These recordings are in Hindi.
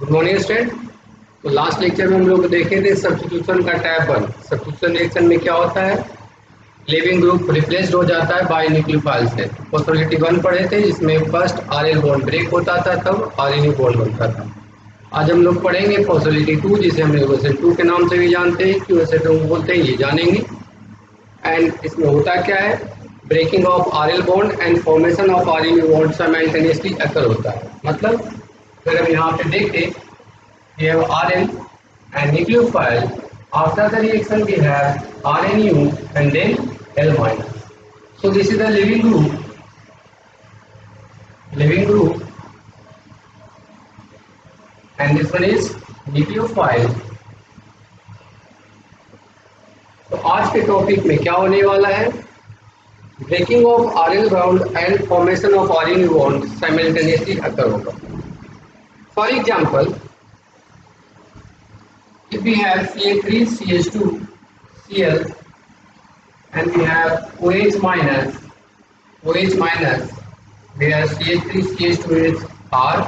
Good morning student. तो लास्ट लेक्चर में हम लोग देखे थे सब्स्टिट्यूशन का टाइप 1। सब्स्टिट्यूशन रिएक्शन में क्या होता है, लिविंग ग्रुप रिप्लेस्ड हो जाता है बाय न्यूक्लियोफाइल से। पॉसिबिलिटी 1 पढ़े थे जिसमें फर्स्ट आरएल बॉन्ड ब्रेक होता था तब आरएनए बॉन्ड बनता था। आज हम लोग पढ़ेंगे पॉसिबिलिटी 2 जिसे हम यूएसएल 2 के नाम से भी जानते हैं, यूएसएल 2 बोलते हैं, ये जानेंगे। एंड इसमें होता क्या है, breaking of RL bond and formation of RNA bond simultaneously occur होता है। मतलब अगर हम यहाँ पे देखें, we have Rn and nucleophile. After the reaction we have RNU and then L minus. So this is the living group, and this one is nucleophile. तो आज के टॉपिक में क्या होने वाला है, breaking of RL bond and formation of RNA bond simultaneously occur होगा। For example, if we have Ca3CH2 Cl and we have OH minus, where CH3CH2 is R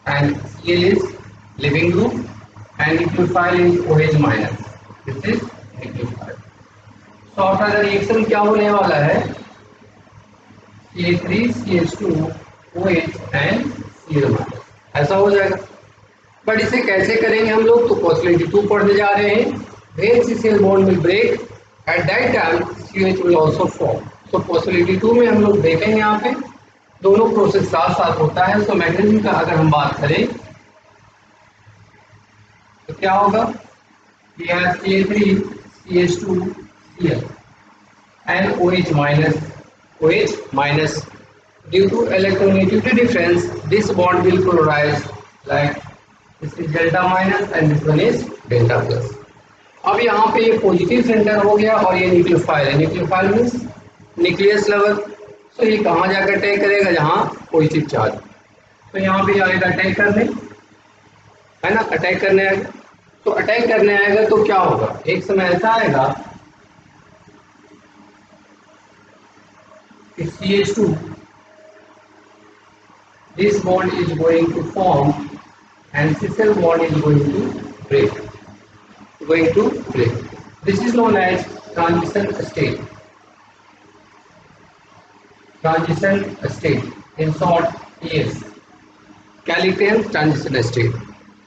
and Cl is living group and nucleophile is OH minus. This is nucleophile. So after the reaction क्या होने वाला है, Ca3CH2 OH and Cl minus ऐसा हो जाएगा। बट इसे कैसे करेंगे हम लोग, तो पॉसिबिलिटी 2 पढ़ने जा रहे हैं। When CCl bond will break at that time CH will also form. तो पॉसिबिलिटी 2 में हम लोग देखेंगे यहाँ पे दोनों प्रोसेस साथ साथ होता है। तो मैग्नेटिज्म का अगर हम बात करें तो क्या होगा, we have Ca3CH2 Cl and OH minus. Due to electronegativity difference, this bond will polarize like this is delta minus and this one is delta plus. अब यहाँ पे ये पॉजिटिव सेंटर हो गया और ये न्यूक्लियोफाइल है। Nucleophile means nucleus level. तो ये कहाँ जाकर अटैक करेगा, जहाँ पॉजिटिव चार्ज। तो यहाँ पे आएगा अटैक करने, है ना, अटैक करने आएगा। तो अटैक करने आएगा तो क्या होगा, एक समय ऐसा आएगा कि CH2 this bond is going to form and CCl bond is going to break. This is known as transition state. In short, TS. क्या लिखते हैं, ट्रांजिशन स्टेट।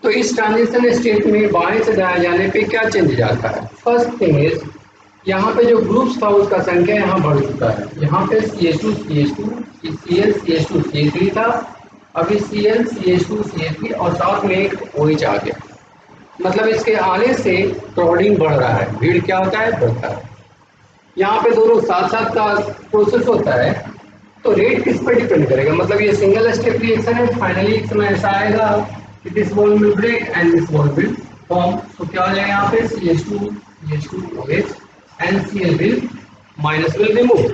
तो इस ट्रांजिशन स्टेट में बाएं से दाएं जाने पे क्या चेंज जाता है। फर्स्ट थिंग इज, यहाँ पे जो ग्रुप्स था उसका संख्या यहाँ बढ़ चुका है। यहाँ पे CH2 Cl CH2 CH3 था, अभी Cl CH2 CH3 और साथ में एक OH आ गया। मतलब इसके आने से क्राउडिंग बढ़ रहा है, भीड़ क्या होता है, बढ़ता है। यहाँ पे दोनों साथ साथ का प्रोसेस होता है। तो रेट किस पर डिपेंड करेगा, मतलब ये सिंगल स्टेप रिएक्शन है। फाइनली एक समय ऐसा आएगा कि this bond will break and this bond will form. तो क्या हो जाएगा यहाँ पे CH2 OH and Cl will minus will remove.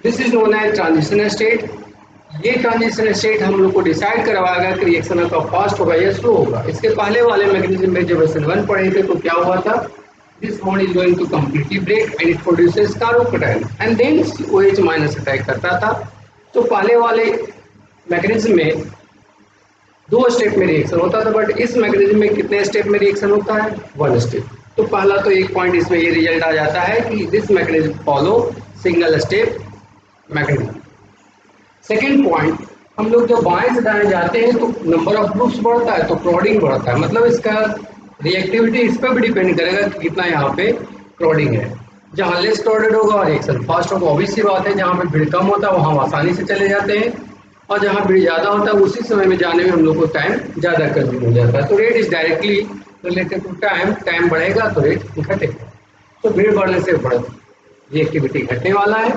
This is known as transition state. ये ट्रांजिशन स्टेट हम लोग को डिसाइड करवाएगा कि रिएक्शन का फास्ट होगा या स्लो होगा। इसके पहले वाले मैकेनिज्म में जब SN1 पढ़े थे तो क्या हुआ था, this bond is going to completely break and it produces carbocation and then OH minus attack करता था। तो पहले वाले मैकेनिज्म में 2 स्टेप में रिएक्शन होता था, बट इस मैकेनिज्म में कितने स्टेप में रिएक्शन होता है, 1 स्टेप। तो पहला तो एक पॉइंट इसमें ये रिजल्ट आ जाता है कि this mechanism follow single step mechanism. Second point, हम लोग जब बाएं से दाएं जाते हैं तो नंबर ऑफ ग्रुप्स बढ़ता है तो क्राउडिंग बढ़ता है। मतलब इसका रिएक्टिविटी इस पर भी डिपेंड करेगा कि कितना यहाँ पे क्राउडिंग है। जहाँ लेस क्राउडेड होगा और रिएक्शन फास्ट होगा। ऑब्वियस सी बात है, जहाँ पे भीड़ कम होता है वहाँ आसानी से चले जाते हैं, और जहाँ भीड़ ज़्यादा होता है उसी समय में जाने में हम लोग को टाइम ज़्यादा कंज्यूम हो जाता है। तो rate is directly related to time बढ़ेगा तो रेट घटेगा। तो भीड़ बढ़ने से रिएक्टिविटी घटने वाला है।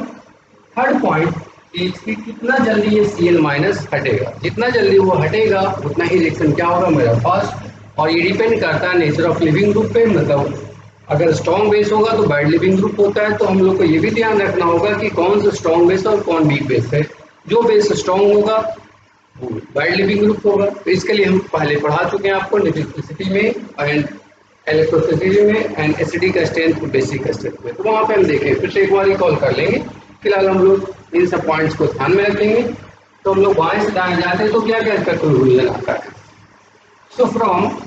थर्ड पॉइंट, कि कितना जल्दी ये Cl माइनस हटेगा। जितना जल्दी वो हटेगा उतना ही रिएक्शन क्या होगा, मेरा फास्ट। और ये डिपेंड करता है नेचर ऑफ लिविंग ग्रुप पे। मतलब अगर स्ट्रॉन्ग बेस होगा तो बैड लिविंग ग्रुप होता है। तो हम लोग को ये भी ध्यान रखना होगा कि कौन सा स्ट्रॉन्ग बेस और कौन वीक बेस है। जो बेस स्ट्रॉन्ग होगा वो बैड लिविंग ग्रुप होगा। तो इसके लिए हम पहले पढ़ा चुके हैं आपको न्यूक्लियोसिटी में एंड इलेक्ट्रोसिटी में and acidic strength basic strength में। तो वहाँ पे हम देखें, फिर से एक बार रिकॉल कर लेंगे। फिलहाल हम लोग इन सब पॉइंट्स को ध्यान में रखेंगे। तो हम लोग बाएं से दाएं जाते हैं तो क्या क्या करते हुए आता है, So from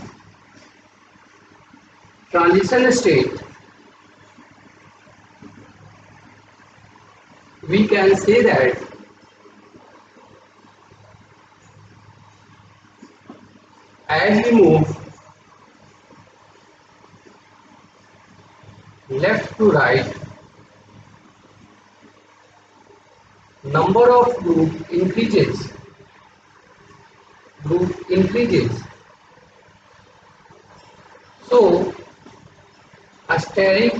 transition state we can say that as we move left to right, number of group increases. So steric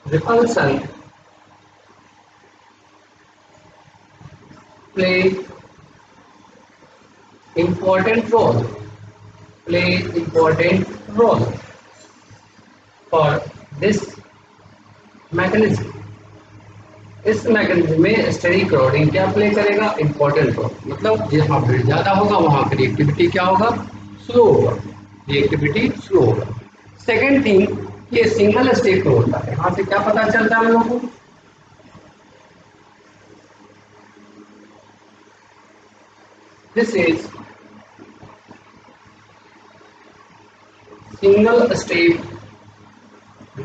repulsion play important role for this mechanism. इस मैकेनिज्म में स्टेरिक क्राउडिंग क्या प्ले करेगा? Important role. मतलब जहाँ भीड़ ज्यादा होगा वहां की रिएक्टिविटी क्या होगा? स्लो होगा, रिएक्टिविटी स्लो होगा। सेकेंड थिंग, ये सिंगल स्टेट में होता है। यहाँ से क्या पता चलता है हम लोगों को? This is single state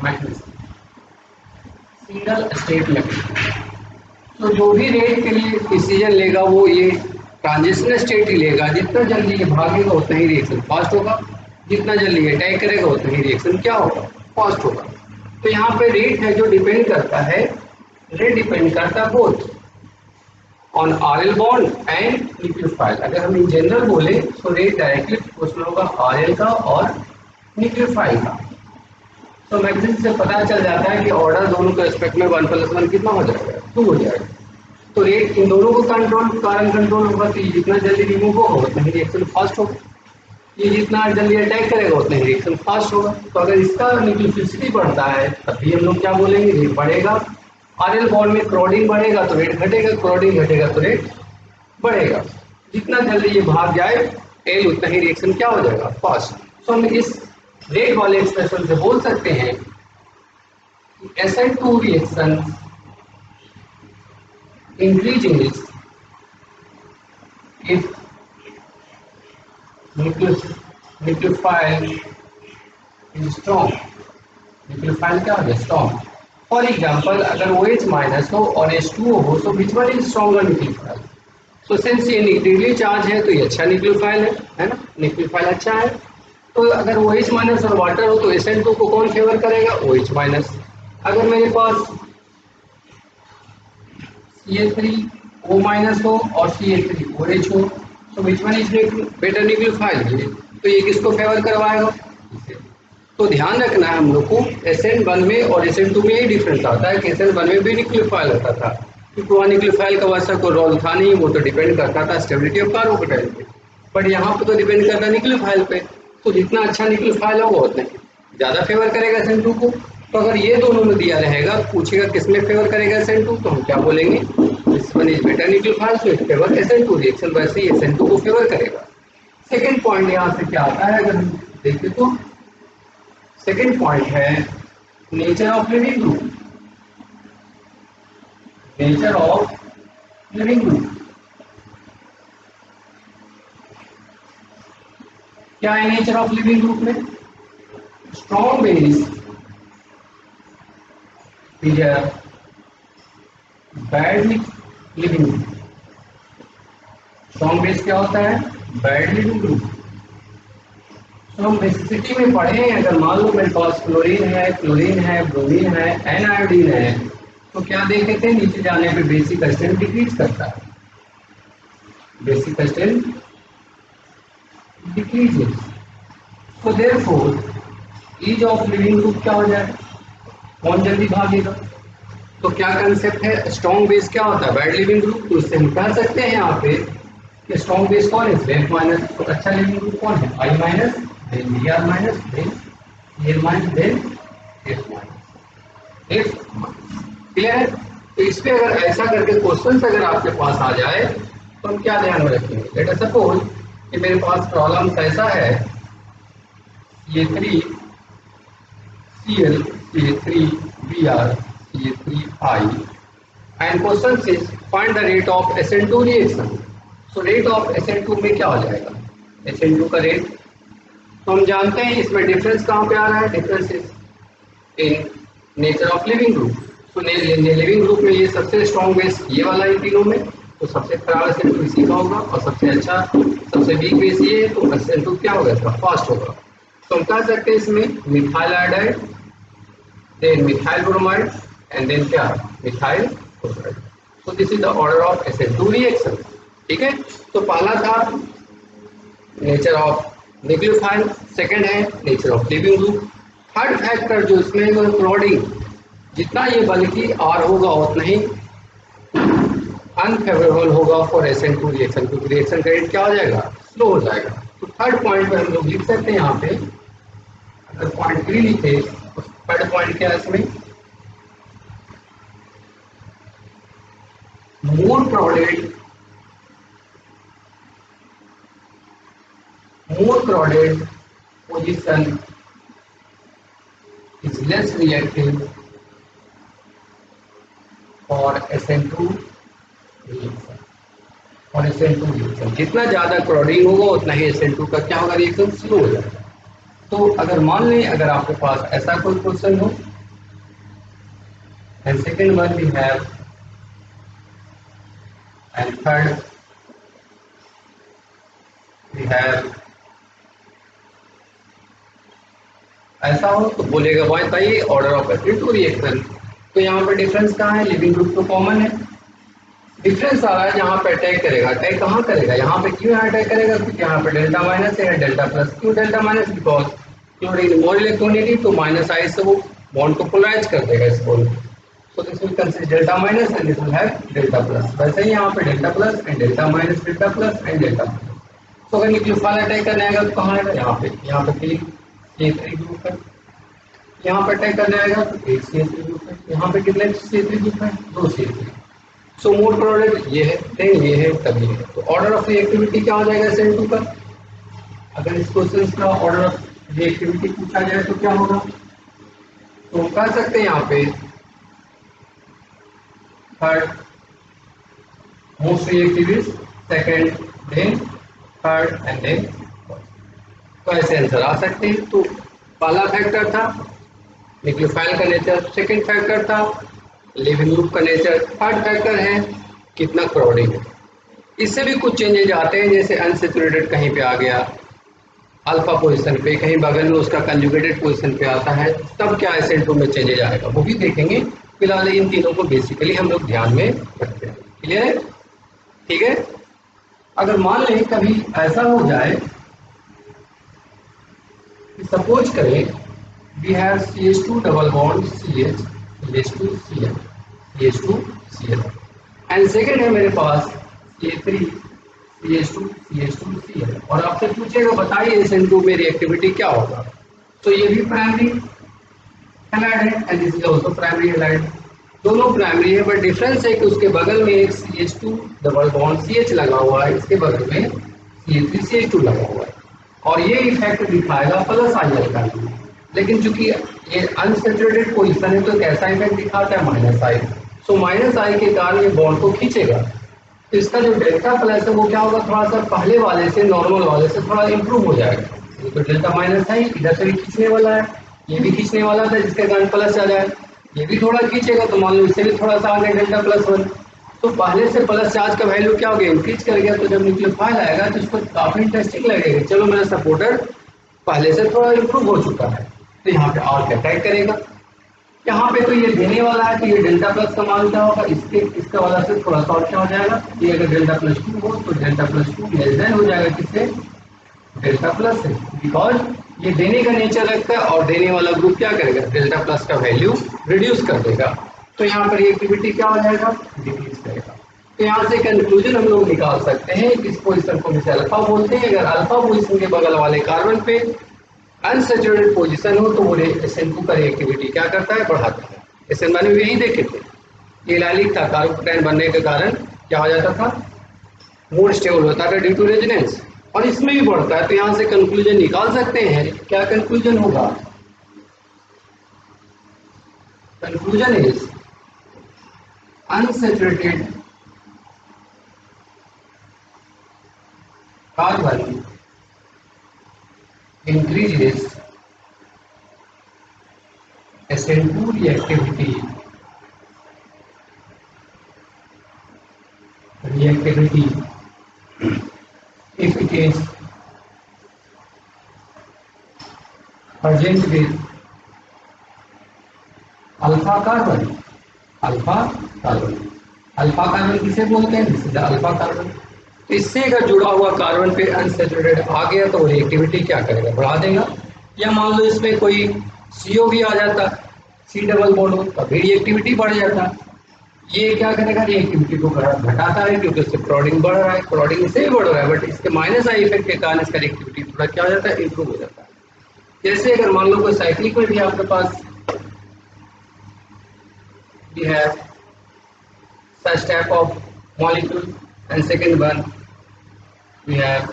mechanism. तो जो भी रेट के लिए डिसीजन लेगा वो ये ट्रांजिशन स्टेट ही लेगा। जितना जल्दी ये भागेगा उतना ही रिएक्शन फास्ट होगा, जितना जल्दी ये अटैक करेगा उतना ही रिएक्शन क्या होगा? फास्ट होगा। तो यहाँ पे रेट है जो डिपेंड करता है, रेट डिपेंड करता है both on RL bond and nucleophile. अगर हम इन जनरल बोले तो रेट डायरेक्टली प्रोपोर्शनल होगा आरएल का और न्यूक्लियोफाइल का। तो मैकेनिज्म से पता चल जाता है कि ऑर्डर दोनों के रिस्पेक्ट में 1+1 कितना हो जाएगा? 2 हो जाएगा। तो रेट इन दोनों को कारण कंट्रोल होगा। तो ये जितना जल्दी रिमूव होगा उतना ही रिएक्शन फास्ट होगा, ये जितना जल्दी अटैक करेगा उतना ही रिएक्शन फास्ट होगा। तो अगर इसका न्यूक्लियोफिलिसिटी बढ़ता है तभी हम लोग क्या बोलेंगे? रेट बढ़ेगा। आरएल बॉन्ड में क्राउडिंग बढ़ेगा तो रेट घटेगा, क्राउडिंग घटेगा तो रेट बढ़ेगा। जितना जल्दी ये भाग जाए एल उतना ही रिएक्शन क्या हो जाएगा? फास्ट। तो हम इस रेट वाले एक्सप्रेशन से बोल सकते हैं कि SN2 reaction increases if nucleophile is strong। Nucleophile क्या हो गया? स्ट्रॉन्ग। फॉर एग्जाम्पल अगर OH माइनस हो और H2O हो तो which one is stronger nucleophile? तो सिंस ये नेगेटिवली चार्ज है तो ये अच्छा न्यूक्लियोफाइल है ना? न्यूक्लियोफाइल अच्छा है। तो अगर OH माइनस और वाटर हो तो SN2 को कौन फेवर करेगा? OH minus. अगर मेरे पास CH3O माइनस हो और CH3OH हो तो which one is better nucleophile? तो ये किसको फेवर करवाएगा? तो ध्यान रखना है हम लोग को SN1 में और SN2 में यही डिफरेंस आता है कि SN1 में भी न्यूक्लियोफाइल होता था, क्योंकि वहाँ न्यूक्लियोफाइल का वैसा कोई रोल था नहीं, वो तो डिपेंड करता था स्टेबिलिटी ऑफ कार्बोकेटाइल पे। बट यहाँ पे तो डिपेंड करता है न्यूक्लियोफाइल पे। तो जितना अच्छा न्यूक्लियोफाइल होगा उतना ज़्यादा फेवर करेगा SN2 को। तो अगर ये दोनों में दिया रहेगा, पूछेगा किसमें फेवर करेगा SN2, तो हम क्या बोलेंगे? This one is better nucleophile so it favour SN2 reaction, वैसे ही SN2 को फेवर करेगा। सेकेंड पॉइंट यहाँ से क्या आता है अगर हम देखें तो सेकेंड पॉइंट है nature of leaving group. Nature of leaving group क्या है? नेचर ऑफ लिविंग ग्रुप में strong base is a bad leaving group. Strong base क्या होता है? Bad leaving group. तो हम बेसिसिटी में पढ़े हैं, अगर मान लो मेरे पास क्लोरीन है, ब्रोमीन है, एन आयोडीन है, तो क्या देखे थे? नीचे जाने पे बेसिक स्ट्रेंथ डिक्रीज करता है। Basic strength decreases. तो therefore ease of leaving group क्या हो जाए? कौन जल्दी भागेगा? तो क्या कंसेप्ट है? स्ट्रॉन्ग बेस क्या होता है? Bad leaving group. तो इससे हम कह सकते हैं यहाँ पे कि स्ट्रॉन्ग बेस कौन है? F minus. तो अच्छा लिविंग ग्रुप कौन है? I minus, then Br minus, then Cl minus, then F minus. Clear है? तो इस पे अगर ऐसा करके क्वेश्चन अगर आपके पास आ जाए तो हम क्या ध्यान में रखेंगे? लेट अस सपोज कि मेरे पास प्रॉब्लम ऐसा है, CH3 Cl, CH3 Br, CH3 I, and question is find the rate of SN2 reaction। So rate of SN2 में क्या हो जाएगा, SN2 का रेट तो हम जानते हैं इसमें डिफरेंस कहाँ पे आ रहा है, difference in nature of leaving group. तो लिविंग ग्रुप में ये सबसे स्ट्रॉन्ग बेस ये वाला है तीनों में, तो सबसे खराब SN2 इसी का होगा और सबसे अच्छा सबसे वीक बेस ये है, तो SN2 क्या होगा, इसका फास्ट होगा। तो हम कह सकते हैं इसमें methyl iodide, then methyl bromide and then क्या, मिथाइल क्लोराइड। तो this is the order of SN2 reaction. ठीक है, तो पहला था नेचर ऑफ न्यूक्लियोफाइल, सेकंड है nature of leaving group, third factor जो इसमें वो क्लोरीन, जितना ये बल्कि आर होगा उतना ही अनफेवरेबल होगा फॉर SN2 रिएक्शन, क्योंकि रिएक्शन का रेट क्या हो जाएगा, स्लो हो जाएगा। तो थर्ड पॉइंट पे हम लोग लिख सकते हैं यहाँ पे, अगर पॉइंट 3 लिखे तो थर्ड पॉइंट क्या है इसमें, more crowded position is less reactive for SN2 reaction। और SN2 रिएक्शन जितना ज्यादा क्राउडिंग होगा उतना ही SN2 का क्या होगा, रिएक्शन स्लो हो जाएगा। तो अगर मान लें अगर आपके पास ऐसा कोई क्वेश्चन हो, and second one we have, and third we have, ऐसा हो तो बोलेगा भाई बताइए ऑर्डर ऑफ SN2 रिएक्शन। तो यहाँ पर डिफरेंस कहाँ है, लिविंग ग्रुप तो कॉमन है, डिफरेंस आ रहा है जहाँ पे अटैक करेगा, अटैक कहाँ करेगा, यहाँ पे क्यों अटैक करेगा, क्योंकि यहाँ पे डेल्टा माइनस है डेल्टा प्लस, क्यों डेल्टा माइनस, बिकॉज क्लोरीन मोर इलेक्ट्रोनिटी, तो माइनस आई से वो बॉन्ड को पोलराइज कर देगा इस बॉन्ड को। So this will consider delta minus and this will have delta plus. वैसे ही यहाँ पे delta plus and delta minus, delta plus and delta plus. तो अगर न्यूक्लियोफाइल अटैक करने आएगा तो कहाँ आएगा, यहाँ पे CH3 ग्रुप है, यहाँ पे अटैक करने आएगा तो एक CH3 ग्रुप है, यहाँ पे कितने CH3 ग्रुप है, दो CH3। सो मोर प्रोडक्ट ये है, देन ये है, तब ये है। तो ऑर्डर ऑफ रिएक्टिविटी क्या हो जाएगा SN2 का, अगर इस क्वेश्चन का ऑर्डर ऑफ रिएक्टिविटी पूछा जाए तो क्या होगा, तो हम कह सकते हैं यहाँ पे third most reactive is second, then third and then, तो ऐसे आंसर आ सकते हैं। तो पहला फैक्टर था न्यूक्लियोफाइल का नेचर, सेकेंड फैक्टर था लिविंग ग्रुप का नेचर, थर्ड फैक्टर है कितना क्राउडिंग है। इससे भी कुछ चेंजेज आते हैं, जैसे अनसेचुरेटेड कहीं पे आ गया अल्फा पोजीशन पे, कहीं बगल में उसका कंजुगेटेड पोजीशन पे आता है, तब क्या SN2 में चेंजेज आएगा वो भी देखेंगे। फिलहाल इन तीनों को बेसिकली हम लोग ध्यान में रखते हैं। क्लियर है, ठीक है। अगर मान लें कभी ऐसा हो जाए कि सपोज करें we have CH2 double bond CH, CH2Cl, CH2Cl, and second है मेरे पास CH3 CH2Cl, और आपसे पूछेगा बताइए SN2 में रिएक्टिविटी क्या होगा। तो ये भी प्राइमरी हैलाइड है and this is also primary halide, दोनों प्राइमरी है, बट डिफरेंस है कि उसके बगल में एक CH2 डबल बॉन्ड CH लगा हुआ है, इसके बगल में CH3 CH2 लगा हुआ है, और ये इफेक्ट दिखाएगा प्लस IL का। लेकिन चूंकि ये अनसेचुरेटेड पोजीशन है तो कैसा इफेक्ट दिखाता है, माइनस आई। सो माइनस आई के कारण ये बॉन्ड को खींचेगा, तो इसका जो डेल्टा प्लस है वो क्या होगा, थोड़ा सा पहले वाले से नॉर्मल वाले से थोड़ा इंप्रूव हो जाएगा। ये तो डेल्टा माइनस है, इधर से भी खींचने वाला है, ये भी खींचने वाला था जिसके कारण प्लस आ जाए, ये भी थोड़ा खींचेगा, तो मान लो इससे भी थोड़ा सा आगे डेल्टा प्लस वन। तो पहले से प्लस चार्ज का वैल्यू क्या हो गया, इंक्रीज कर गया, तो जब न्यूक्लियोफाइल आएगा तो इसको काफी इंटरेस्टिंग लगेगा, चलो मेरा सपोर्टर पहले से थोड़ा इंप्रूव हो चुका है, तो यहाँ पे आर अटैक करेगा। यहाँ पे तो ये देने वाला है, तो ये डेल्टा प्लस का मान क्या होगा, इसके इसका वाला से थोड़ा सा और क्या हो जाएगा, ये अगर डेल्टा प्लस 2 हो तो डेल्टा प्लस 2 लेस देन हो जाएगा किससे, डेल्टा प्लस से, बिकॉज ये देने का नेचर रखता है और देने वाला ग्रुप क्या करेगा, डेल्टा प्लस का वैल्यू रिड्यूस कर देगा, तो यहाँ पर रिएक्टिविटी क्या हो जाएगा, डिक्रीज करेगा। तो यहाँ से कंक्लूजन हम लोग निकाल सकते हैं, इस पोजीशन को जैसे अल्फा बोलते हैं, अगर अल्फा पोजीशन के बगल वाले कार्बन पे अनसेचुरेटेड पोजीशन हो तो वो SN2 का रिएक्टिविटी क्या करता है, बढ़ाता है। SN मैंने यही देखे थे, ये लाइलिक था, कार्बोकेटाइन बनने के कारण क्या हो जाता था, मोर स्टेबल होता था ड्यू टू रेजोनेंस, और इसमें भी बढ़ता है। तो यहाँ से कंक्लूजन निकाल सकते हैं, क्या कंक्लूजन होगा, conclusion is unsaturated carbon increases SN2 reactivity if it is present with alpha carbon. Alpha carbon, alpha carbon किसे बोलते हैं? This is alpha carbon. तो इससे अगर जुड़ा हुआ कार्बन पे अनसैचुरेटेड आ गया तो रिएक्टिविटी क्या करेगा? बढ़ा देगा। या मान लो इसमें कोई CO भी आ जाता, C डबल बॉन्ड हो, तभी रिएक्टिविटी बढ़ जाता। ये क्या करेगा? रिएक्टिविटी को घटाता है, क्योंकि उससे क्लॉडिंग बढ़ रहा है, क्लॉडिंग इससे भी बढ़ रहा है, बट इसके माइनस आई इफेक्ट के कारण इसका रिएक्टिविटी थोड़ा क्या हो जाता है? इंप्रूव हो जाता है। जैसे अगर मान लो कोई साइक्लिक में भी आपके पास we have such type of molecule, and second one we have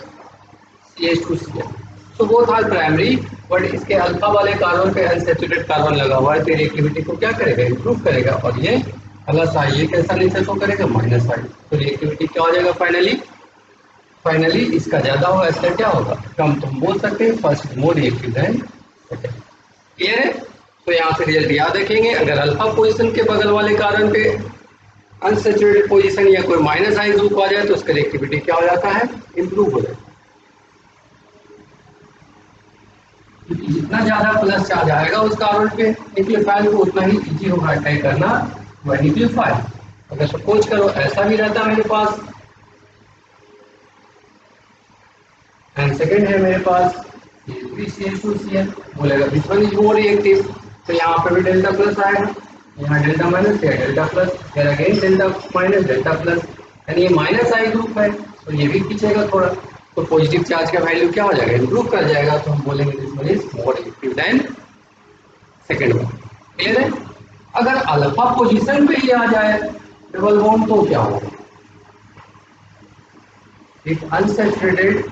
CH2Cl. so both are primary, but इसके अल्फा वाले कार्बन पे अनसैचुरेटेड कार्बन लगा हुआ है, तो रिएक्टिविटी को क्या करेगा? इंप्रूव करेगा। और ये प्लस आई, ये कैसा नेचर को करेगा? माइनस आई। तो रिएक्टिविटी क्या हो जाएगा? फाइनली इसका ज्यादा होगा, इसका क्या होगा? कम। तुम बोल सकते हैं first more reactive than second. Clear है? तो यहाँ से रिजल्ट याद रखेंगे, अगर अल्फा पोजीशन के बगल वाले कार्बन पे अनसैचुरेटेड पोजीशन या कोई माइनस आई ग्रुप आ जाए तो उसका रिएक्टिविटी क्या हो जाता है? इंप्रूव हो जाता है। क्योंकि जितना ज्यादा प्लस चार्ज आएगा उस कार्बन पे न्यूक्लियोफाइल को, उतना ही इजी होगा अटैक करना वह न्यूक्लियोफाइल। अगर सपोज करो ऐसा भी रहता मेरे पास, एंड सेकेंड है मेरे पास CH2Cl, बोलेगा which one is more reactive? तो यहाँ पे भी डेल्टा प्लस आएगा, यहाँ डेल्टा माइनस या डेल्टा प्लस, फिर again delta minus delta plus, यानी ये माइनस आई ग्रुप है तो ये भी खींचेगा थोड़ा, तो पॉजिटिव चार्ज का वैल्यू क्या हो जाएगा? इंप्रूव कर जाएगा। तो हम बोलेंगे this one is more reactive than second one. Clear है? अगर अल्फा पोजीशन पे ही आ जाए डबल बॉन्ड तो क्या होगा? If unsaturated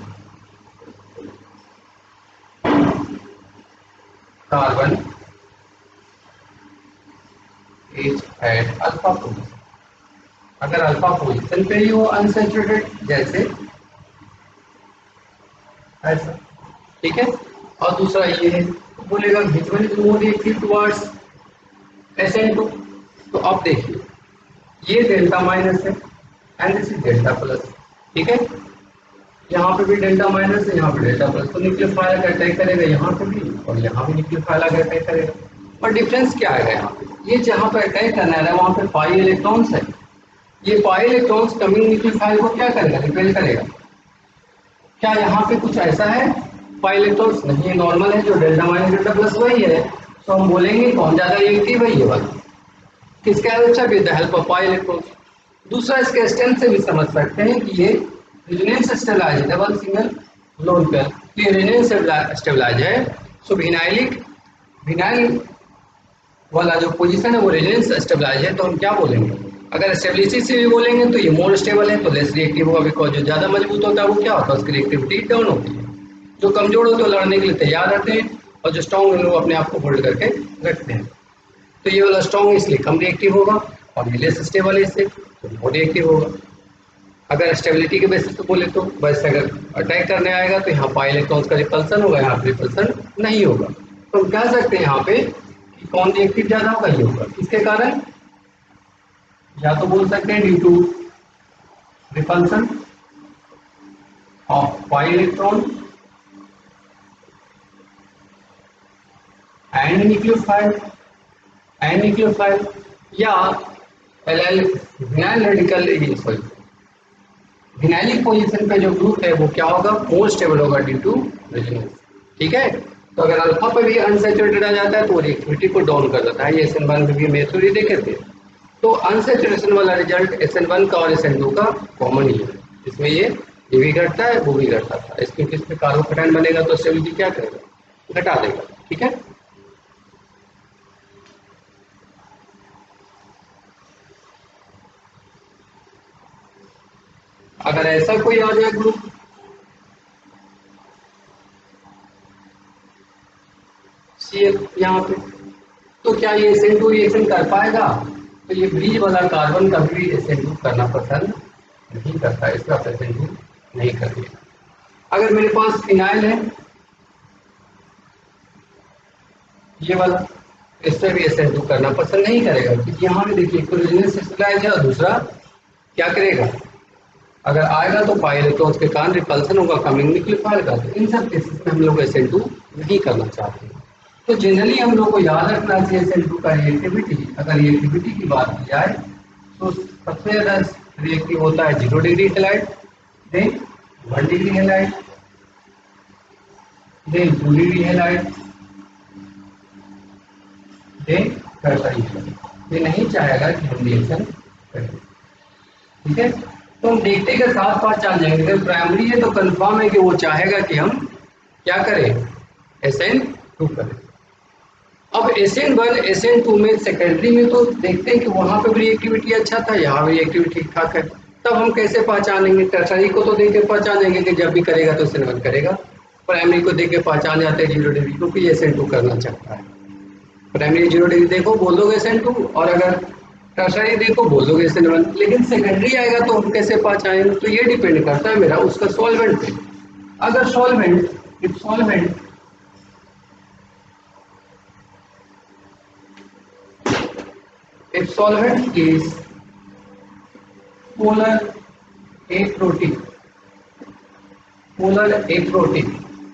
carbon is at alpha position, अगर अल्फा पोजीशन पे ही हो अनसैचुरेटेड, जैसे ऐसा, ठीक है। और दूसरा ये है, बोलेगा which one is more reactive towards SN2। तो अब देखिए ये डेल्टा माइनस है and this is delta plus, ठीक है। यहाँ पे भी डेल्टा माइनस है, यहाँ पे डेल्टा प्लस, तो न्यूक्लियोफाइल का अटैक करेगा यहाँ पे भी और यहाँ भी न्यूक्लियोफाइल का अटैक करेगा। और डिफरेंस क्या है यहाँ पे? ये जहाँ पे अटैक करना है वहाँ पे पाई इलेक्ट्रॉन्स है, ये पाई इलेक्ट्रॉन्स कमिंग न्यूक्लियोफाइल को क्या करेगा? रिपेल करेगा। क्या यहाँ पे कुछ ऐसा है? पाई इलेक्ट्रॉन्स नहीं है, नॉर्मल है, जो डेल्टा माइनस डेल्टा प्लस वही है। तो हम बोलेंगे कौन ज्यादा रिएक्टिव है? ये वाला। किसके हेल्प से? With the help of pi electrons. दूसरा इसके स्ट्रेंथ से भी समझ सकते हैं कि ये रेजोनेंस स्टेबलाइज है, डबल सिंगल लोन पेयर, ये रेजोनेंस स्टेबलाइज है। सो विनाइल वाला जो पोजीशन है वो रेजोनेंस स्टेबलाइज है। तो हम क्या बोलेंगे? अगर स्टेबिलिटी से भी बोलेंगे तो ये मोर स्टेबल है, तो लेस रिएक्टिव होगा, बिकॉज जो ज्यादा मजबूत होता है वो क्या होता है? उसकी रिएक्टिविटी डाउन होती है। जो कमजोर होते हैं लड़ने के लिए तैयार रहते हैं, और जो स्ट्रॉन्ग है वो अपने आप को होल्ड करके रखते हैं। तो ये वाला स्ट्रॉन्ग इसलिए कम रिएक्टिव होगा, और ये लेस स्टेबल है इससे तो मोर रिएक्टिव होगा। अगर स्टेबिलिटी के बेसिस पे बोले तो बस अगर अटैक करने आएगा तो यहाँ पाई इलेक्ट्रॉन्स का रिपल्सन होगा, यहाँ पे रिपल्सन नहीं होगा। तो हम कह सकते हैं यहाँ पे कि कौन रिएक्टिव ज्यादा होगा? ये होगा। किसके कारण? या तो बोल सकते हैं due to repulsion of pi electron and nucleophile, या vinyl radical, sorry vinylic position पे जो ग्रुप है वो क्या होगा? मोर स्टेबल होगा ड्यू टू रेजोनेंस, ठीक है। तो अगर अल्फा पे भी अनसैचुरेटेड आ जाता है तो रिएक्टिविटी को डाउन कर देता है। ये SN1 में भी मैं थ्योरी देखे थे। तो अनसैचुरेशन वाला रिजल्ट SN1 का और SN2 का कॉमन ही है, इसमें ये भी घटता है वो भी घटता था। इसमें किसमें कार्बोकेटायन बनेगा तो स्टेबिलिटी क्या करेगा? घटा देगा, ठीक है। अगर ऐसा कोई आ जाए ग्रुप Cl यहाँ पे, तो क्या ये SN2 रिएक्शन कर पाएगा? तो ये ब्रिज वाला कार्बन कभी भी SN2 करना पसंद नहीं करता, इसका SN2 नहीं करेगा। अगर मेरे पास फिनाइल है ये वाला, इससे भी SN2 करना पसंद नहीं करेगा, क्योंकि यहाँ पे देखिए कोरिलेशन स्टेबलाइज है और दूसरा क्या करेगा, अगर आएगा तो पाई इलेक्ट्रॉन्स के कारण रिपल्सन होगा कमिंग न्यूक्लियोफाइल का। तो इन सब केसेस में हम लोग SN2 नहीं करना चाहते। तो जनरली हम लोग को याद रखना चाहिए SN2 का रिएक्टिविटी। अगर रिएक्टिविटी की बात की जाए तो सबसे ज़्यादा रिएक्टिव होता है 0 degree halide, then 1 degree halide, then 2 degree halide, then tertiary halide. ये नहीं चाहेगा कि हम रिएक्शन करें, ठीक है। तो हम देखते के साथ साथ चल जाएंगे। अगर प्राइमरी है तो कंफर्म है कि वो चाहेगा कि हम क्या करें, SN2 करें। अब SN1 SN2 में सेकेंडरी में तो देखते हैं कि वहां पे भी रिएक्टिविटी अच्छा था, यहाँ भी रिएक्टिविटी ठीक ठाक है। तब हम कैसे पहचानेंगे, टर्सरी को तो देख के पहचानेंगे कि जब भी करेगा तो SN1 करेगा, प्राइमरी को देख के पहचान जाते हैं 0 डिग्री, क्योंकि SN2 करना चाहता है। प्राइमरी 0 डिग्री देखो बोल दोगे SN2, और अगर टर्सरी देखो बोल दोगे SN1। लेकिन सेकेंडरी आएगा तो हम कैसे पहचानेंगे, तो ये डिपेंड करता है मेरा उसका सॉल्वेंट पे। अगर solvent if solvent is polar aprotic,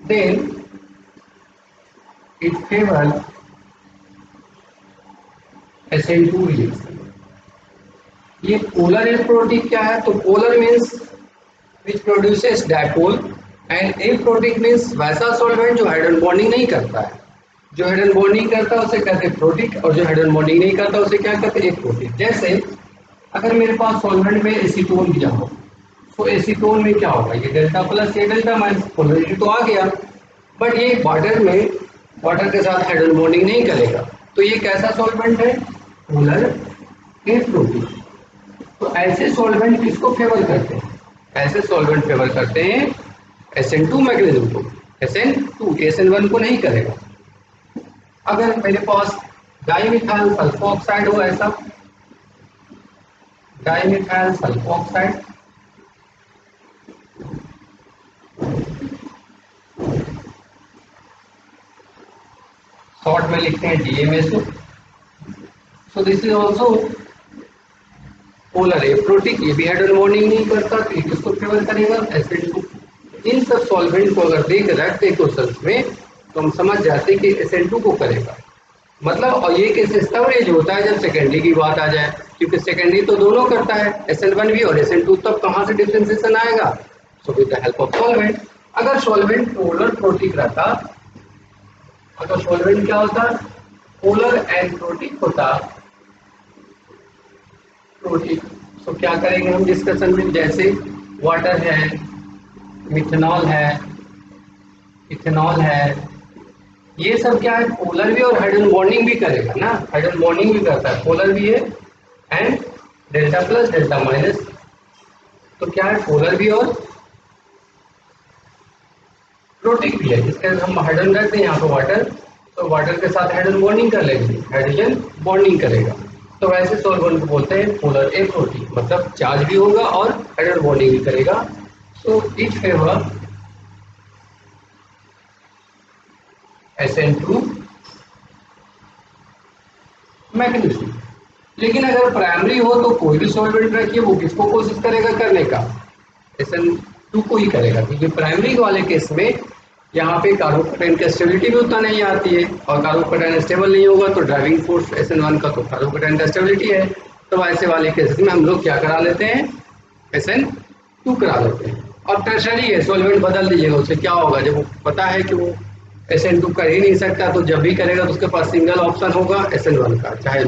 then it favors SN2 reaction। ये polar aprotic क्या है, तो polar means which produces dipole and aprotic means वैसा solvent जो हाइड्रोजन बॉन्डिंग नहीं करता है। जो हाइड्रोजन बॉन्डिंग करता है उसे कहते हैं प्रोटिक, और जो हाइड्रोजन बॉन्डिंग नहीं करता उसे क्या कहते हैं, एप्रोटिक। जैसे अगर मेरे पास सॉल्वेंट में एसीटोन दिया हो, तो एसीटोन में क्या होगा, ये डेल्टा प्लस ये डेल्टा माइनस, पोलरिटी तो आ गया, बट ये वाटर के साथ हाइड्रोजन बॉन्डिंग नहीं करेगा। तो ये कैसा सॉल्वेंट है, पोलर एप्रोटिक। तो ऐसे सॉल्वेंट किसको फेवर करते हैं, ऐसे सॉल्वेंट फेवर करते हैं SN2 मैग्नीशियम को, SN2 SN1 को नहीं करेगा। अगर मेरे पास डाइमिथाइल सल्फोक्साइड हो, ऐसा डाइमिथाइल सल्फोक्साइड, शॉर्ट में लिखते हैं DMSO। So this is also polar aprotic, ये भी हाइड्रोजन बॉन्डिंग नहीं करता, तो ये किसको फेवर करेगा, SN2। इन सब सॉल्वेंट को अगर देख रख दे क्वेश्चन में तो हम समझ जाते कि SN2 को करेगा। मतलब, और ये केसेस तब रेज होता है जब सेकेंडरी की बात आ जाए, क्योंकि सेकेंडरी तो दोनों करता है, SN1 भी और SN2, तब कहाँ से डिफरेंशिएशन आएगा, so with the help of solvent. अगर सॉल्वेंट पोलर प्रोटिक रहता, अगर सॉल्वेंट क्या होता, पोलर एंड प्रोटिक होता, प्रोटिक, तो क्या करेंगे हम डिस्कशन में, जैसे वाटर है, मिथेनॉल है, इथेनॉल है, ये सब क्या है, पोलर भी और हाइड्रोजन बॉन्डिंग भी करेगा ना, हाइड्रोजन बॉन्डिंग भी करता है, पोलर भी है and delta plus delta minus. तो क्या है, पोलर भी और प्रोटिक भी है। इसके हम हाइड्रोजन रखते हैं यहाँ पर वाटर, तो वाटर के साथ हाइड्रोजन बॉन्डिंग कर लेंगे, हाइड्रोजन बॉन्डिंग करेगा, तो वैसे सॉल्वेंट को बोलते हैं पोलर एप्रोटिक, मतलब चार्ज भी होगा और हाइड्रोजन बॉन्डिंग भी करेगा। So it favour SN2 magnesium. लेकिन अगर प्राइमरी हो तो कोई भी सॉल्वेंट रखिए, वो किसको कोशिश करेगा करने का, SN2 को ही करेगा, क्योंकि प्राइमरी वाले केस में यहाँ पे कार्बोकेटाइन की स्टेबिलिटी भी उतना नहीं आती है, और कार्बोकेटाइन स्टेबल नहीं होगा तो ड्राइविंग फोर्स SN1 का तो कार्बोकेटाइन का स्टेबिलिटी है। तो ऐसे वाले केसेस में हम लोग क्या करा लेते हैं, SN2 करा लेते हैं। और टर्शरी है, सॉल्वेंट बदल दीजिएगा, उससे क्या होगा, जब वो पता है कि वो SN2 कर ही नहीं सकता, तो जब भी करेगा तो उसके पास सिंगल ऑप्शन होगा SN1 का, चाहे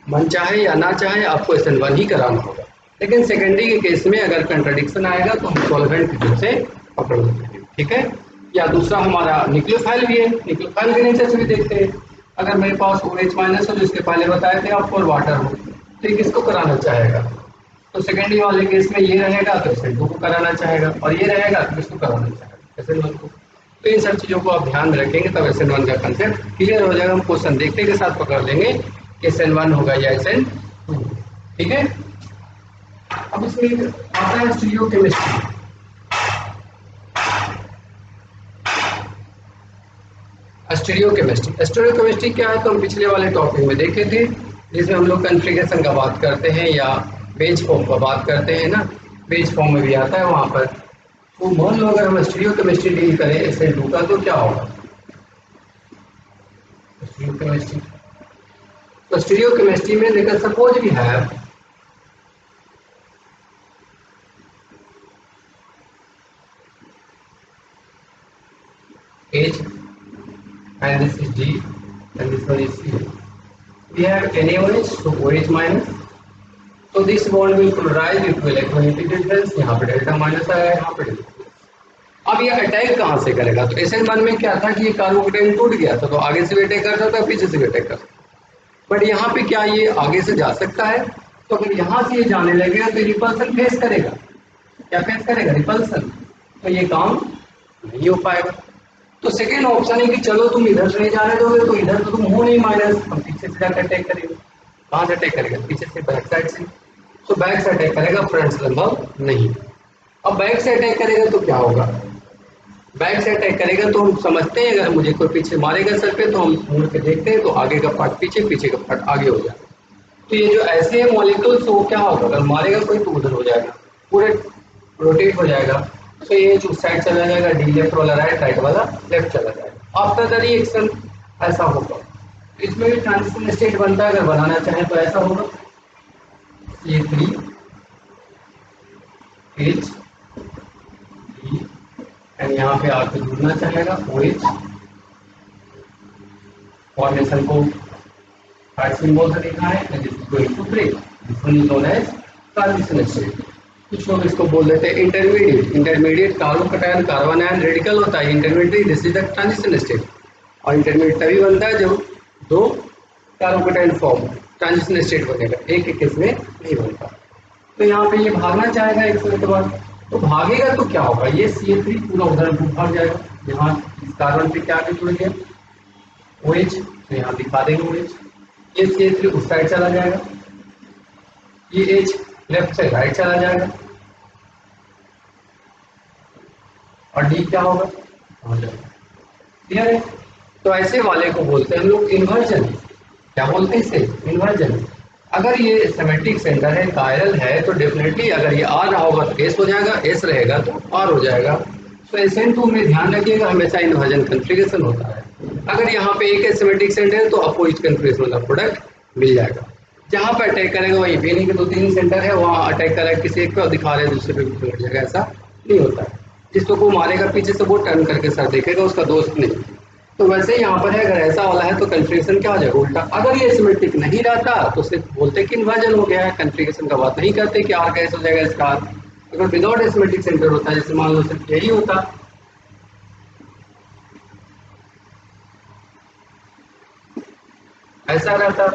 मन चाहे या ना चाहे आपको SN1 ही कराना होगा। लेकिन सेकेंडरी के केस में अगर कंट्राडिक्शन आएगा तो हम सॉल्वेंट की तरफ से पकड़ लेते हैं, ठीक है। या दूसरा हमारा न्यूक्लियोफाइल भी है, न्यूक्लियोफाइल के नेचर से भी देखते हैं। अगर मेरे पास OH माइनस हो, जिसके पहले बताए थे आपको, और वाटर हो, तो ये किसको कराना चाहेगा, तो सेकेंडरी वाले केस में ये रहेगा तो SN2 को कराना चाहेगा, और ये रहेगा तो किसको कराना चाहेगा, SN1 को। तो इन सब चीज़ों को आप ध्यान में रखेंगे तब SN1 का कंसेप्ट क्लियर हो जाएगा। हम क्वेश्चन देखते के साथ पकड़ लेंगे कि SN1 होगा या SN2, ठीक है। अब इसमें आता है स्टीरियोकेमिस्ट्री। स्टीरियोकेमिस्ट्री। स्टीरियोकेमिस्ट्री क्या है तो हम पिछले वाले टॉपिक में देखे थे, जिसमें हम लोग कॉन्फ़िगरेशन का बात करते हैं या बेंच फॉर्म का बात करते हैं ना, बेंच फॉर्म में भी आता है वहाँ पर। तो मान लो अगर हम स्टीरियोकेमिस्ट्री डील करें SN2 का तो क्या होगा स्टीरियोकेमिस्ट्री। तो स्टीरियोकेमिस्ट्री में लेकर suppose we have H and this is G and this one is C. We have NaOH, so OH minus. So this bond will polarize due to electronegative difference. यहाँ पे डेल्टा माइनस आया है, यहाँ पे डेल्टा। अब ये अटैक कहाँ से करेगा? तो SN1 में क्या था कि ये कार्बोकेटाइन टूट गया था, तो आगे से भी अटैक करता था, पीछे से भी अटैक करता था। बट यहाँ पे क्या ये आगे से जा सकता है? तो अगर यहाँ से ये जाने लगेगा तो रिपल्सन फेस करेगा। क्या फेस करेगा? रिपल्सन। तो ये काम नहीं हो पाएगा। तो सेकेंड ऑप्शन है कि चलो तुम इधर से नहीं जाने दोगे तो इधर तो तुम हो नहीं माइनस, हम पीछे से जाकर अटैक करेंगे। कहाँ से अटैक करेगा? पीछे से, बैक साइड से। तो बैक से अटैक करेगा, फ्रंट से संभव नहीं। अब बैक से अटैक करेगा तो क्या होगा? बैक से अटैक करेगा तो हम समझते हैं अगर मुझे कोई पीछे मारेगा सर पे तो हम मुड़ के देखते हैं तो आगे का पार्ट पीछे, पीछे का पार्ट आगे हो जाएगा। तो ये जो ऐसे है मॉलिक्यूल्स वो क्या होगा? अगर मारेगा कोई तो उधर हो जाएगा, पूरे रोटेट हो जाएगा। तो ये जो साइड चला जाएगा, डी लेफ्ट वाला राइट, राइट वाला लेफ्ट चला जाएगा। आफ्टर द रिएक्शन ऐसा होगा। इसमें भी ट्रांजिशन स्टेट बनता है, अगर बनाना चाहे तो ऐसा होगा C3H एंड यहाँ पे आके जुड़ना चाहेगा OH। फॉर्मेशन को सिंबल से लिखा है and this is going to break, this one is known as transition state. कुछ लोग इसको बोल देते हैं intermediate. Intermediate carbocation carbon ion radical होता है, intermediate this is the transition state. और इंटरमीडिएट तभी बनता है जब दो कार्बोकेटायन फॉर्म, ट्रांजिशन स्टेट बनेगा, एक एक केस में नहीं बनता। तो यहाँ पे ये भागना चाहेगा एक समय के बाद, तो भागेगा तो क्या होगा? ये CH3 पूरा उधर भाग जाएगा, यहाँ इस कार्बन पे क्या जुड़ गया OH, तो यहाँ दिखा देंगे OH। ये CH3 उस साइड चला जाएगा, ये H लेफ्ट से राइट चला जाएगा, और D क्या होगा? हो जाएगा। क्लियर है? तो ऐसे वाले को बोलते हैं हम लोग इन्वर्जन। क्या बोलते हैं इसे? इन्वर्जन। अगर ये सिमेट्रिक सेंटर है, कायरल है, तो डेफिनेटली अगर ये आर रहा होगा तो एस हो जाएगा, एस रहेगा तो आर हो जाएगा। तो SN2 में ध्यान रखिएगा हमेशा इन्वर्जन कन्फिगरेशन होता है। अगर यहाँ पे एक सिमेट्रिक सेंटर है तो अपोजिट कन्फिगरेशन वाला प्रोडक्ट मिल जाएगा। जहाँ पे अटैक करेगा वही भी नहीं कि 2-3 सेंटर है वहाँ अटैक करेगा किसी एक पे और दिखा रहे दूसरे पे भी लड़ जाएगा, ऐसा नहीं होता है। जिसको को मारेगा पीछे से वो टर्न करके सर देखेगा, उसका दोस्त नहीं। तो वैसे यहाँ पर है, अगर ऐसा वाला है तो कन्फिगरेशन क्या हो जाएगा? उल्टा। अगर ये सिमेट्रिक नहीं रहता तो सिर्फ बोलते कि इन्वर्जन हो गया है, कन्फिगरेशन का बात नहीं करते कि आर कैसे हो जाएगा इसका। अगर विदाउट सिमेट्रिक सेंटर होता है, जैसे मान लो सिर्फ यही होता, ऐसा रहता,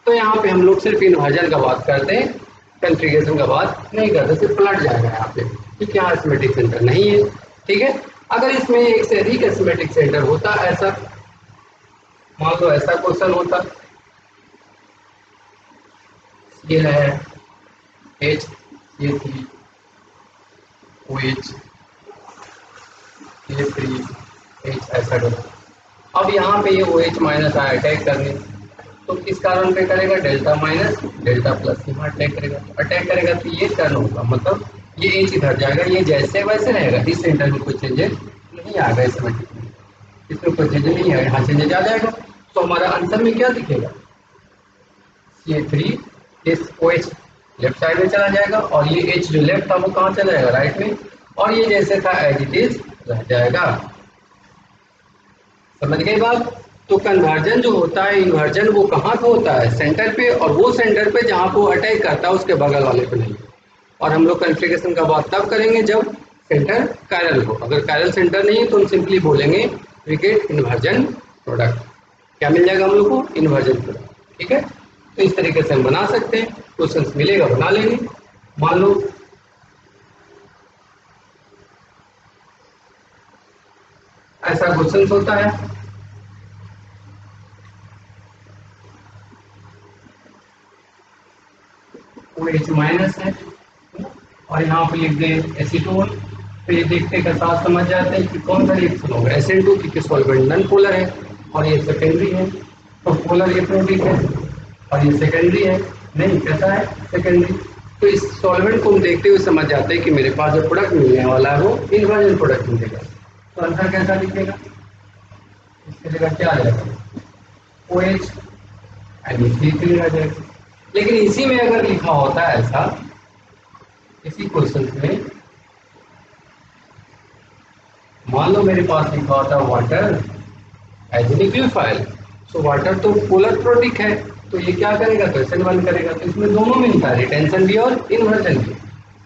तो यहाँ पे हम लोग सिर्फ इन्वर्जन का बात करते हैं, कन्फिगरेशन का बात नहीं करते, सिर्फ पलट जाएगा यहाँ पे क्योंकि यहाँ सिमेट्रिक सेंटर नहीं है। ठीक है? अगर इसमें एक से अधिक सिमेट्रिक सेंटर होता, ऐसा मान लो ऐसा क्वेश्चन होता, ये है H, ये 3 OH, ये 3H, ऐसा करो। अब यहाँ पे ये OH माइनस आया अटैक करने, तो किस कारण पे करेगा? डेल्टा माइनस डेल्टा प्लस, यहाँ अटैक करेगा। अटैक करेगा तो ये टर्न होगा, मतलब ये H इधर जाएगा, ये जैसे वैसे रहेगा, इस सेंटर में कोई चेंजेस नहीं आएगा, इसमें कोई चेंजेस नहीं आएगा, यहाँ चेंजेस आ जाएगा। तो हमारा आंसर में क्या दिखेगा? ये 3 OH लेफ्ट साइड में चला जाएगा और ये H जो लेफ्ट था वो कहाँ चला जाएगा? राइट में, और ये जैसे था एज इट इज रह जाएगा। समझ गए बात? तो कन्वर्जन जो होता है, इन्वर्जन, वो कहाँ पे होता है? सेंटर पे, और वो सेंटर पे जहाँ पे वो अटैक करता है उसके बगल वाले पे नहीं। और हम लोग कन्फिगरेशन का बात तब करेंगे जब सेंटर कायरल हो। अगर कायरल सेंटर नहीं है तो हम सिंपली बोलेंगे वी गेट इन्वर्जन प्रोडक्ट। क्या मिल जाएगा हम लोग को? Inversion product. ठीक है? तो इस तरीके से हम बना सकते हैं, क्वेश्चन मिलेगा बना लेंगे। मान लो ऐसा क्वेश्चन होता है, OH माइनस है और यहाँ पे लिख दें एसीटोन, तो ये देखते के साथ समझ जाते हैं कि कौन सा रिएक्शन होगा। SN2 की सॉल्वेंट नॉन पोलर है, और ये सेकेंडरी है, तो पोलर ये प्रोटीन है और ये सेकेंडरी है, नहीं कैसा है सेकेंडरी। तो इस सॉल्वेंट को हम देखते हुए समझ जाते हैं कि मेरे पास जो प्रोडक्ट मिलने वाला है वो इन्वर्जन प्रोडक्ट मिलेगा। तो आंसर कैसा लिखेगा, इसकी जगह क्या आ जाएगा OH एंड C3 आ जाएगा। लेकिन इसी में अगर लिखा होता है ऐसा, इसी क्वेश्चन में मान लो मेरे पास लिखा होता है water as nucleophile, so water तो पोलर प्रोटिक है, तो ये क्या करेगा तो SN1 करेगा, तो इसमें दोनों मिलता है रिटेंशन भी और इन्वर्जन भी।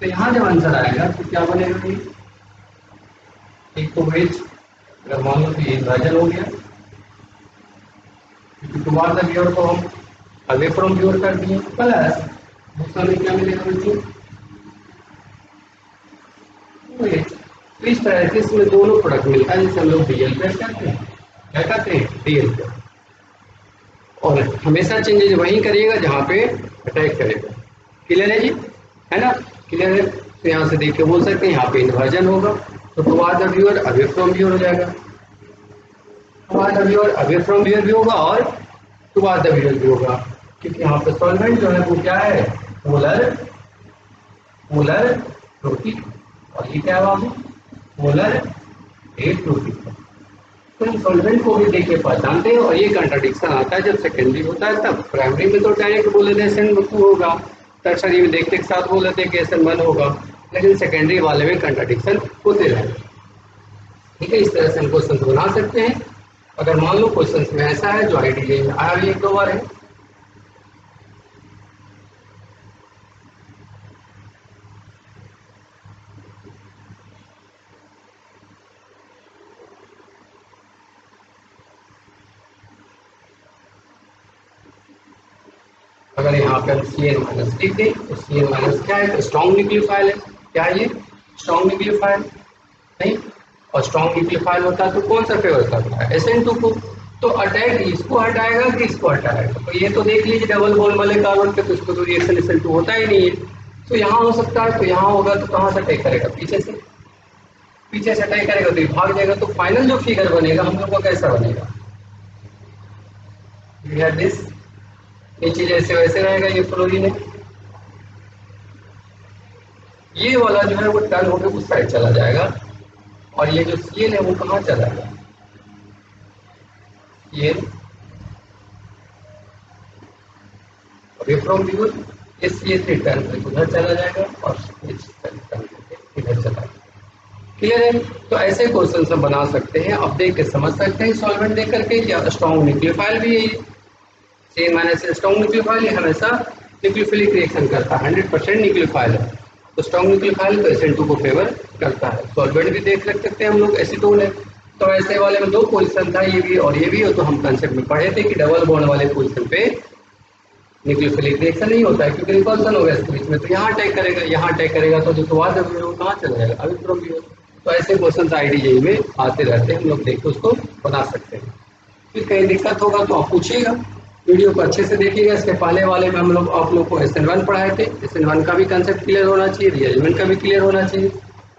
तो यहाँ जब आंसर आएगा तो क्या बनेगा, ये एक तो वेज अगर मान लो तो ये इन्वर्जन हो गया, क्योंकि टुवार्ड द व्यूअर को हम अवे फ्रॉम व्यूअर कर दिए, प्लस दूसरा में क्या मिलेगा बच्चों वेज। तो इस तरह से इसमें दोनों प्रोडक्ट मिलता है जिसे हम लोग डीएल पे करते हैं, क्या करते हैं डीएल पे, और हमेशा चेंजेज वहीं करिएगा जहाँ पे अटैक करेगा। क्लियर है जी, है ना, क्लियर है। तो यहाँ से देख के बोल सकते हैं यहाँ पे इन्वर्जन होगा, तो toward the viewer away from viewer हो जाएगा, toward the viewer away from viewer भी होगा और टुवार्ड द व्यूअर भी होगा, क्योंकि यहाँ पे सॉल्वेंट जो है वो क्या है पोलर पोलर प्रोटीन, और ये क्या है बाबू पोलर ए प्रोटीन। तो इन सॉल्वेंट को भी देख के पहचानते हैं, और ये कंट्राडिक्शन आता है जब सेकेंडरी होता है तब। प्राइमरी में तो डायरेक्ट बोले थे SN2 होगा, टर्सरी में देखते के साथ बोले थे कि SN1 होगा, लेकिन सेकेंडरी वाले में कंट्राडिक्शन होते रहे। ठीक है, इस तरह से हम क्वेश्चन बना सकते हैं। अगर मान लो क्वेश्चन में ऐसा है जो IDJ में आया भी एक दो बार है। अगर यहाँ पे हम CN- लिख दें तो CN- क्या है, स्ट्रॉन्ग न्यूक्लियोफाइल है, क्या है ये स्ट्रॉन्ग न्यूक्लियोफाइल नहीं, और स्ट्रॉन्ग न्यूक्लियोफाइल होता है तो कौन सा फेवर करता है SN2 को, तो अटैक इसको हटाएगा कि इसको हटाएगा। तो ये तो देख लीजिए डबल बॉन्ड वाले कार्बन पे तो इसको तो रिएक्शन SN2 होता ही नहीं है, तो यहाँ हो सकता है, तो यहाँ होगा तो कहाँ से अटैक करेगा पीछे से, पीछे से अटैक करेगा तो ये भाग जाएगा, तो फाइनल जो फिगर बनेगा हम लोग का कैसा बनेगा, दिस नीचे जैसे वैसे रहेगा, ये फ्लोरीन है, ये वाला जो है वो टर्न होकर उस साइड चला जाएगा, और ये जो CN है वो कहाँ चला जाएगा, ये अवे फ्रॉम व्यूअर, ये CH3 टर्न करके उधर चला जाएगा और टर्न करके इधर चला जाएगा। क्लियर है। तो ऐसे क्वेश्चन हम बना सकते हैं, अब देख के समझ सकते हैं सॉल्वेंट देख करके क्या स्ट्रॉन्ग न्यूक्लियोफाइल भी है, CN- स्ट्रॉन्ग न्यूक्लियोफाइल हमेशा न्यूक्लियोफिलिक रिएक्शन करता है, 100% न्यूक्लियोफाइल है, तो स्ट्रॉन्ग न्यूक्लियोफाइल तो SN2 को फेवर करता है। सॉल्वेंट भी देख सकते हैं हम लोग एसीटोन है, तो ऐसे वाले में दो पोजीशन था, ये भी और ये भी, तो हम कंसेप्ट में पढ़े थे कि डबल बॉन्ड वाले पोजीशन पे न्यूक्लियोफिलिक रिएक्शन नहीं होता है क्योंकि रिपल्सन होगा इसके बीच में, तो यहाँ अटैक करेगा, यहाँ अटैक करेगा, तो जो टुवार्ड द व्यूअर कहाँ चला जाएगा अवे फ्रॉम व्यूअर। तो ऐसे क्वेश्चन IDJ में आते रहते हैं, हम लोग देख के उसको बना सकते हैं। फिर कहीं दिक्कत होगा तो आप पूछिएगा, वीडियो को अच्छे से देखिएगा। इसके पहले वाले में हम लोग आप लोग को SN1 पढ़ाए थे, SN1 का भी कंसेप्ट क्लियर होना चाहिए, रिएजमेंट का भी क्लियर होना चाहिए,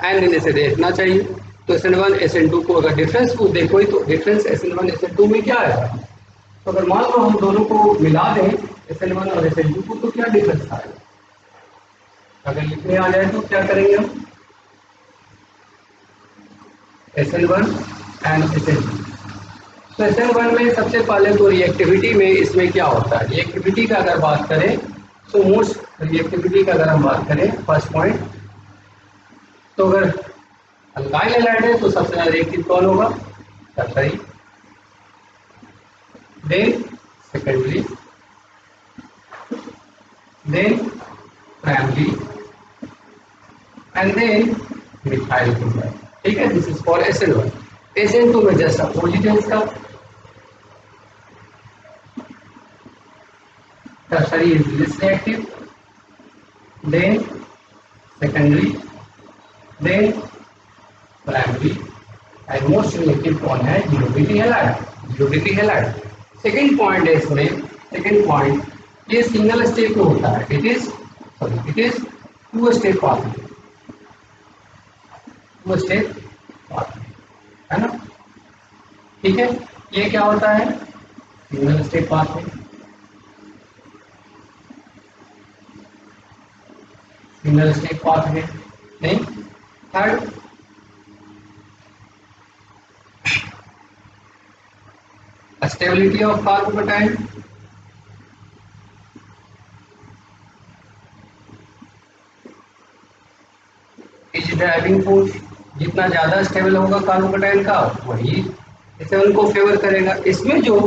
एंड इन्हें से देखना चाहिए। तो SN1 SN2 को अगर डिफरेंस पूछ दे कोई, तो डिफरेंस SN1 SN2 में क्या है, तो अगर मान लो हम दोनों को मिला दें SN1 और SN2 को, तो क्या डिफरेंस आएगा, अगर लिखने आ जाए तो क्या करेंगे हम, SN1 एंड SN2। तो SN1 में सबसे पहले तो रिएक्टिविटी में इसमें क्या होता है, रिएक्टिविटी का अगर बात करें तो मोस्ट रिएक्टिविटी का अगर हम बात करें फर्स्ट पॉइंट, तो अगर अल्काइल हैलाइड है तो सबसे ज्यादा रिएक्टिव कौन होगा tertiary, then secondary, then primary, and then methyl chloride. ठीक है, this is for SN1। SN2 में जस्ट अपोजिट है इसका, tertiary is less reactive, then secondary, then primary, and most reactive कौन है 0 degree halide, 0 degree halide. Second point है इसमें, सेकेंड पॉइंट ये सिंगल स्टेप में होता है, it is two step pathway, two step pathway, है ना, ठीक है। ये क्या होता है? Single step pathway. Single step pathway नहीं। Third, stability of carbocation. Is driving force. जितना ज्यादा स्टेबल होगा कार्बोकेटाइन का वही इसे उनको फेवर करेगा। इसमें जो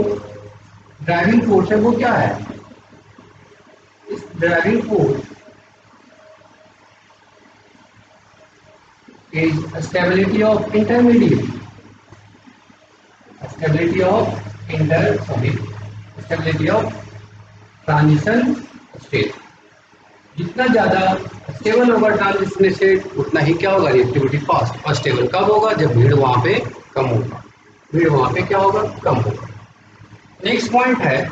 ड्राइविंग फोर्स है वो क्या है? इस driving force is stability of intermediate, stability of stability of transition state. जितना ज्यादा स्टेबल होगा ट्रांजिशन स्टेट उतना ही क्या होगा? Reactivity fast. और स्टेबल कब होगा? जब भीड़ वहां पे कम होगा। भीड़ वहां पे क्या होगा? कम होगा। नेक्स्ट पॉइंट है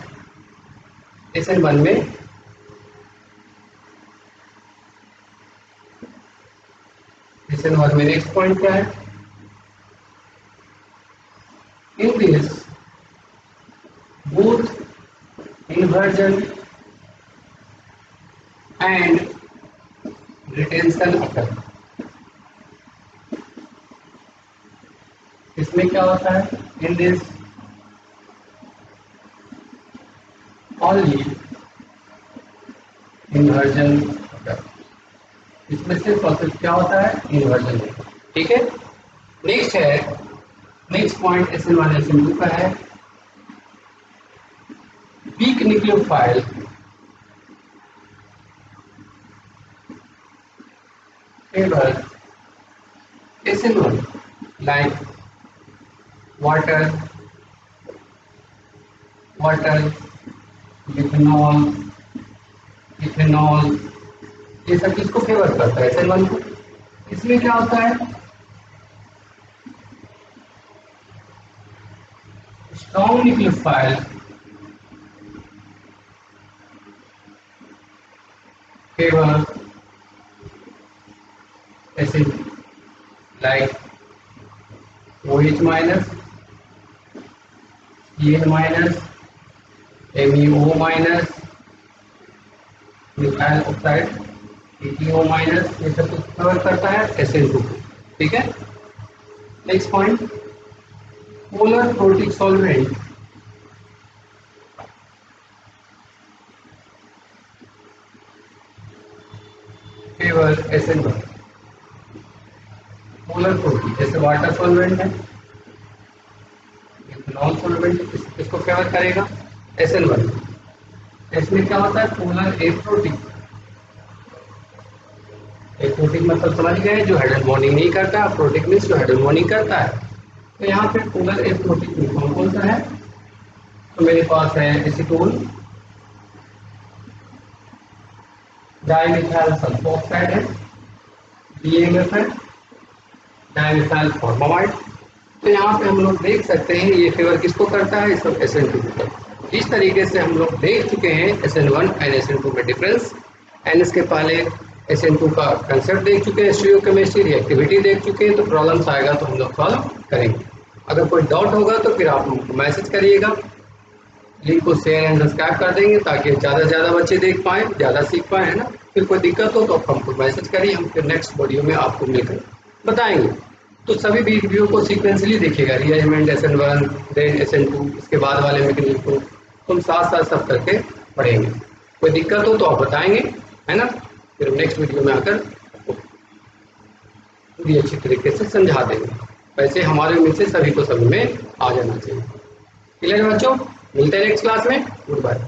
SN1 में, SN1 में नेक्स्ट पॉइंट क्या है? In this both inversion and retention occur। इसमें क्या होता है? In this only inversion occur। इसमें सिर्फ और सिर्फ क्या होता है? इन्वर्जन। ठीक है। नेक्स्ट है, नेक्स्ट पॉइंट SN1 SN2 का है, weak nucleophile favor SN1 like water, methanol, ethanol, ये सब किसको फेवर करता है? SN1 को। इसमें क्या होता है? Strong nucleophile favour acid like OH minus, CN minus, MeO minus, methyl oxide, PTO minus, ये सब कुछ कवर करता है SN2 को। ठीक है। Next point, polar protic solvent favour SN1। Polar protic जैसे वाटर सॉल्वेंट है, इथेनॉल सॉल्वेंट, इसको फेवर करेगा SN1। इसमें क्या होता है? Polar aprotic. एप्रोटिक मतलब समझ गए, जो हाइड्रोजन बॉन्डिंग नहीं करता। प्रोटिक मीन्स जो हाइड्रोजन बॉन्डिंग करता है। तो यहाँ पे पोलर एप्रोटिक में कौन कौन सा है? तो मेरे पास है एसीटोन, डाइमिथाइल सल्फोक्साइड है, DMF है, डाइमिथाइल फॉर्मामाइड। तो यहाँ पे हम लोग देख सकते हैं ये फेवर किसको करता है? इस सब SN2 को। इस तरीके से हम लोग देख चुके हैं SN1 एंड SN2 में डिफरेंस। एंड इसके पहले SN2 का कंसेप्ट देख चुके हैं, स्टीरियोकेमिस्ट्री, रिएक्टिविटी देख चुके हैं। तो प्रॉब्लम्स आएगा तो हम लोग सॉल्व करेंगे। अगर कोई डाउट होगा तो फिर आप हमको मैसेज करिएगा। लिंक को शेयर एंड सब्सक्राइब कर देंगे ताकि ज़्यादा से ज़्यादा बच्चे देख पाएँ, ज़्यादा सीख पाएँ, है ना। फिर कोई दिक्कत हो तो आप हमको मैसेज करिए, हम फिर नेक्स्ट वीडियो में आपको मिलकर बताएंगे। तो सभी वीडियो को सीक्वेंसली देखिएगा, रीअरेंजमेंट SN1 देन SN2, इसके बाद वाले मैकेनिज्म को तुम साथ साथ सब करके पढ़ेंगे। कोई दिक्कत हो तो आप बताएंगे, है ना। फिर नेक्स्ट वीडियो में आकर पूरी अच्छी तरीके से समझा देंगे। वैसे हमारे उम्मीद से सभी को समझ में आ जाना चाहिए। क्लियर बच्चों? मिलते हैं नेक्स्ट क्लास में। Good bye.